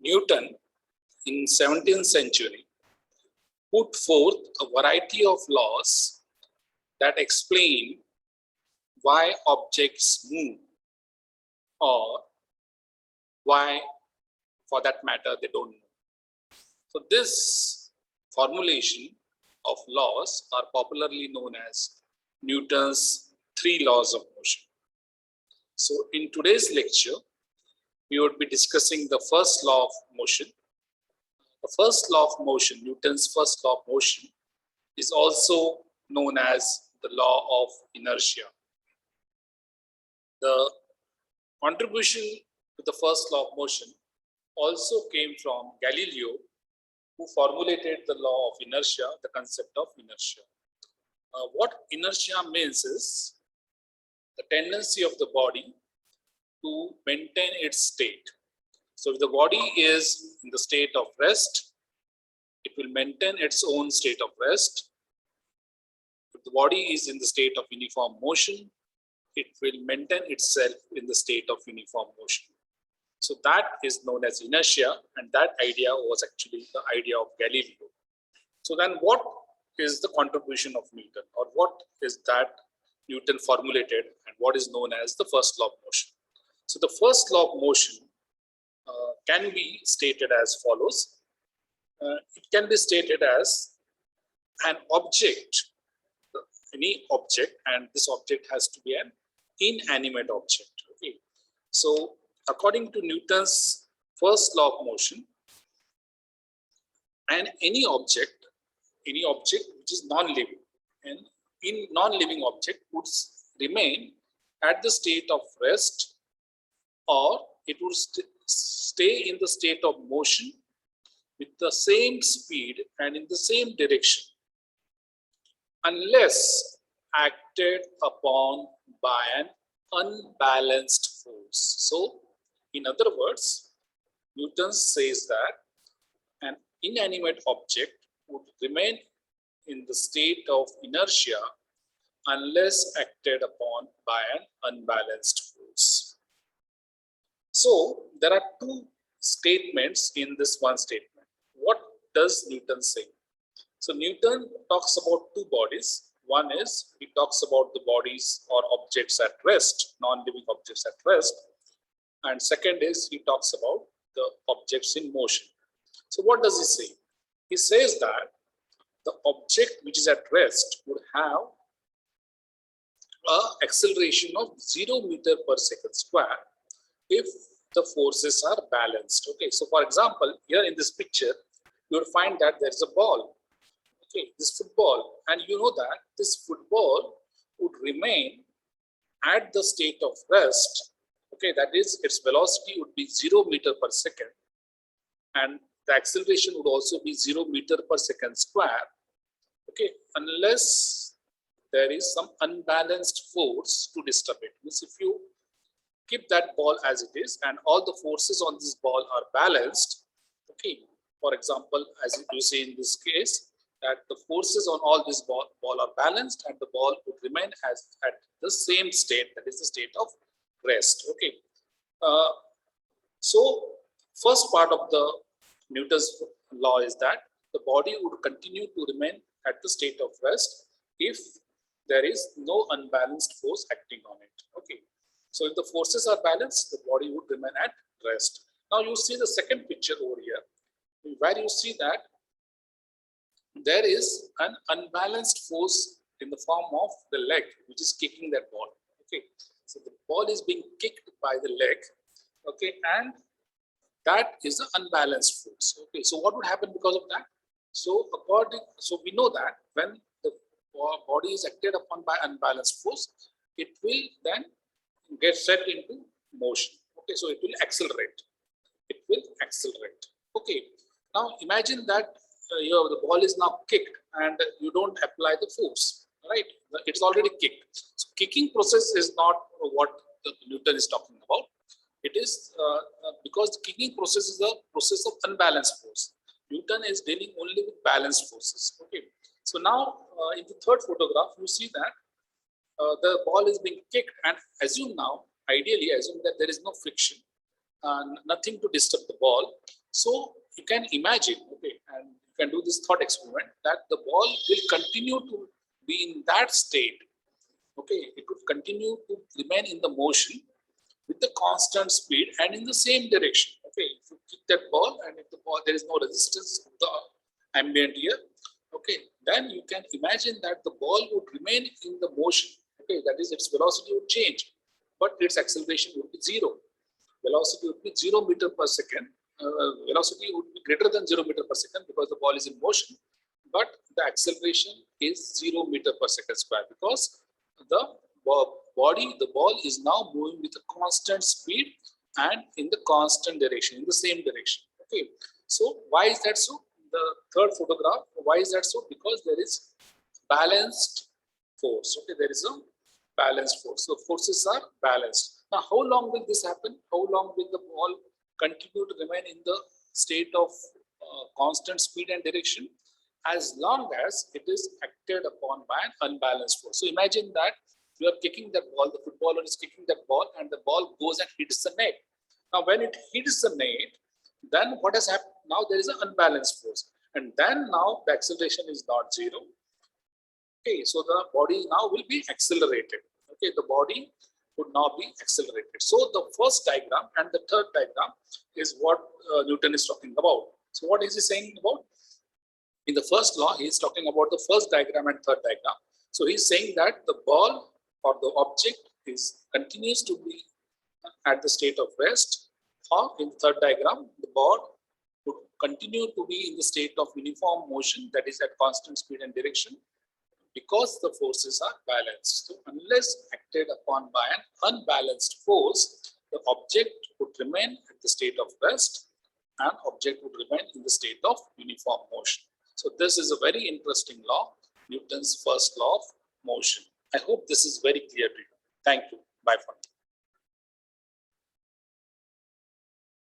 Newton in 17th century put forth a variety of laws that explain why objects move, or why, for that matter, they don't move. So this formulation of laws are popularly known as Newton's three laws of motion. So in today's lecture, we would be discussing the first law of motion. The first law of motion, Newton's first law of motion, is also known as the law of inertia. The contribution to the first law of motion also came from Galileo, who formulated the law of inertia, the concept of inertia. What inertia means is the tendency of the body to maintain its state. So if the body is in the state of rest, it will maintain its own state of rest. If the body is in the state of uniform motion, it will maintain itself in the state of uniform motion. So that is known as inertia, and that idea was actually the idea of Galileo. So then what is the contribution of Newton, or what is that Newton formulated, and what is known as the first law of motion? So the first law of motion can be stated as follows. It can be stated as an object, any object, and this object has to be an inanimate object. Okay. So according to Newton's first law of motion, and any object which is non-living, and in non-living object would remain at the state of rest, or it would stay in the state of motion with the same speed and in the same direction, unless acted upon by an unbalanced force. So in other words, Newton says that an inanimate object would remain in the state of inertia unless acted upon by an unbalanced force. So there are two statements in this one statement. What does Newton say? So Newton talks about two bodies. One is, he talks about the bodies or objects at rest, non-living objects at rest. And second is, he talks about the objects in motion. So what does he say? He says that the object which is at rest would have an acceleration of 0 meter per second square if the forces are balanced. Okay, so for example, here in this picture, you will find that there is a ball. Okay, this football, and you know that this football would remain at the state of rest. Okay, that is, its velocity would be 0 meter per second, and the acceleration would also be 0 meter per second square. Okay, unless there is some unbalanced force to disturb it. Means if you keep that ball as it is and all the forces on this ball are balanced, okay, for example, as you see in this case, that the forces on all this ball are balanced, and the ball would remain as at the same state, that is the state of rest. Okay, so first part of the Newton's law is that the body would continue to remain at the state of rest if there is no unbalanced force acting on it. Okay, so if the forces are balanced, the body would remain at rest. Now you see the second picture over here, where you see that there is an unbalanced force in the form of the leg which is kicking that ball. Okay, so the ball is being kicked by the leg. Okay, and that is the unbalanced force. Okay, so what would happen because of that? So we know that when the body is acted upon by unbalanced force, it will then get set into motion. Okay, so it will accelerate. It will accelerate. Okay, now imagine that the ball is now kicked and you don't apply the force, right? It's already kicked. So kicking process is not what Newton is talking about. It is because the kicking process is a process of unbalanced force. Newton is dealing only with balanced forces. Okay, so now in the third photograph, you see that the ball is being kicked, and ideally assume that there is no friction, nothing to disturb the ball. So you can imagine, okay, and you can do this thought experiment that the ball will continue to be in that state. Okay, it would continue to remain in the motion with the constant speed and in the same direction. Okay, if you kick that ball and if the ball there is no resistance of the ambient here, okay, then you can imagine that the ball would remain in the motion. Okay, that is its velocity would change, but its acceleration would be zero. Velocity would be 0 meter per second. Velocity would be greater than 0 meter per second because the ball is in motion, but the acceleration is 0 meter per second square because the the ball is now moving with a constant speed and in the constant direction, in the same direction. Okay, so why is that so? The third photograph, why is that so? Because there is balanced force. Okay, there is a balanced force. So forces are balanced. Now, how long will this happen? How long will the ball continue to remain in the state of constant speed and direction? As long as it is acted upon by an unbalanced force. So imagine that you are kicking that ball, the footballer is kicking that ball, and the ball goes and hits the net. Now, when it hits the net, then what has happened? Now there is an unbalanced force, and then now the acceleration is not zero. Okay, so the body now will be accelerated. Okay, the body would now be accelerated. So the first diagram and the third diagram is what Newton is talking about. So what is he saying about? In the first law, he is talking about the first diagram and third diagram. So he's saying that the ball or the object continues to be at the state of rest, or in the third diagram, the ball would continue to be in the state of uniform motion, that is at constant speed and direction, because the forces are balanced. So unless acted upon by an unbalanced force, the object would remain at the state of rest and object would remain in the state of uniform motion. So this is a very interesting law, Newton's first law of motion. I hope this is very clear to you. Thank you.